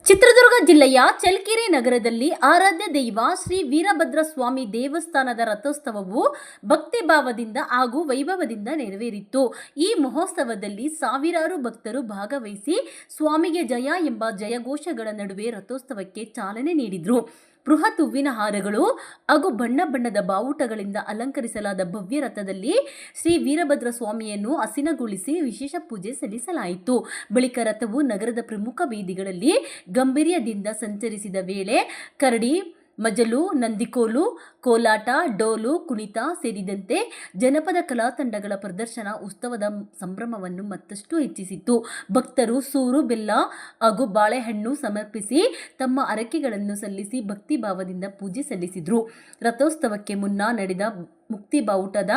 ಚಿತ್ರದುರ್ಗ ಜಿಲ್ಲೆಯ ಚಳ್ಳಕೆರೆ ನಗರದಲ್ಲಿ ಆರಾಧ್ಯ ದೈವ ಶ್ರೀ ವೀರಭದ್ರ ಸ್ವಾಮಿ ದೇವಸ್ಥಾನದ ರಥೋತ್ಸವವು ಭಕ್ತಿಭಾವದಿಂದ ಹಾಗೂ ವೈಭವದಿಂದ ನೆರವೇರಿತು. ಈ ಮಹೋತ್ಸವದಲ್ಲಿ ಸಾವಿರಾರು ಭಕ್ತರು ಭಾಗವಹಿಸಿ ಸ್ವಾಮಿಗೆ ಜಯ ಎಂಬ ಜಯಘೋಷಗಳ ನಡುವೆ ರಥೋತ್ಸವಕ್ಕೆ ಚಾಲನೆ ನೀಡಿದರು. ಬೃಹತ್ ಹೂವಿನ ಹಾರಗಳು ಹಾಗೂ ಬಣ್ಣ ಬಣ್ಣದ ಬಾವುಟಗಳಿಂದ ಅಲಂಕರಿಸಲಾದ ಭವ್ಯ ರಥದಲ್ಲಿ ಶ್ರೀ ವೀರಭದ್ರ ಸ್ವಾಮಿಯನ್ನು ಆಸೀನಗೊಳಿಸಿ ವಿಶೇಷ ಪೂಜೆ ಸಲ್ಲಿಸಲಾಯಿತು. ಬಳಿಕ ರಥವು ನಗರದ ಪ್ರಮುಖ ಬೀದಿಗಳಲ್ಲಿ ಗಂಭೀರ್ಯದಿಂದ ಸಂಚರಿಸಿದ ವೇಳೆ ಕರಡಿ, ಮಜಲು, ನಂದಿಕೋಲು, ಕೋಲಾಟ, ಡೋಲು, ಕುಣಿತ ಸೇರಿದಂತೆ ಜನಪದ ಕಲಾ ತಂಡಗಳ ಪ್ರದರ್ಶನ ಉತ್ಸವದ ಸಂಭ್ರಮವನ್ನು ಮತ್ತಷ್ಟು ಹೆಚ್ಚಿಸಿತು. ಭಕ್ತರು ಸೂರು ಬೆಲ್ಲ ಹಾಗೂ ಬಾಳೆಹಣ್ಣು ಸಮರ್ಪಿಸಿ ತಮ್ಮ ಹರಕೆಗಳನ್ನು ಸಲ್ಲಿಸಿ ಭಕ್ತಿಭಾವದಿಂದ ಪೂಜೆ ಸಲ್ಲಿಸಿದರು. ರಥೋತ್ಸವಕ್ಕೆ ಮುನ್ನ ನಡೆದ ಮುಕ್ತಿ ಬಾವುಟದ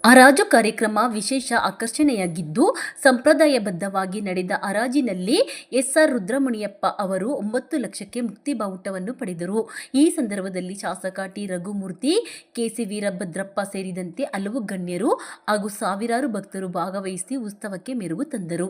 ಹರಾಜು ಕಾರ್ಯಕ್ರಮ ವಿಶೇಷ ಆಕರ್ಷಣೆಯಾಗಿದ್ದು, ಸಂಪ್ರದಾಯಬದ್ಧವಾಗಿ ನಡೆದ ಹರಾಜಿನಲ್ಲಿ ಎಸ್.ಆರ್. ರುದ್ರಮುನಿಯಪ್ಪ ಅವರು 9 ಲಕ್ಷಕ್ಕೆ ಮುಕ್ತಿ ಬಾವುಟವನ್ನು ಪಡೆದರು. ಈ ಸಂದರ್ಭದಲ್ಲಿ ಶಾಸಕ ಟಿ. ರಘುಮೂರ್ತಿ, ಕೆ.ಸಿ. ವೀರಭದ್ರಪ್ಪ ಸೇರಿದಂತೆ ಹಲವು ಗಣ್ಯರು ಹಾಗೂ ಸಾವಿರಾರು ಭಕ್ತರು ಭಾಗವಹಿಸಿ ಉತ್ಸವಕ್ಕೆ ಮೆರುಗು ತಂದರು.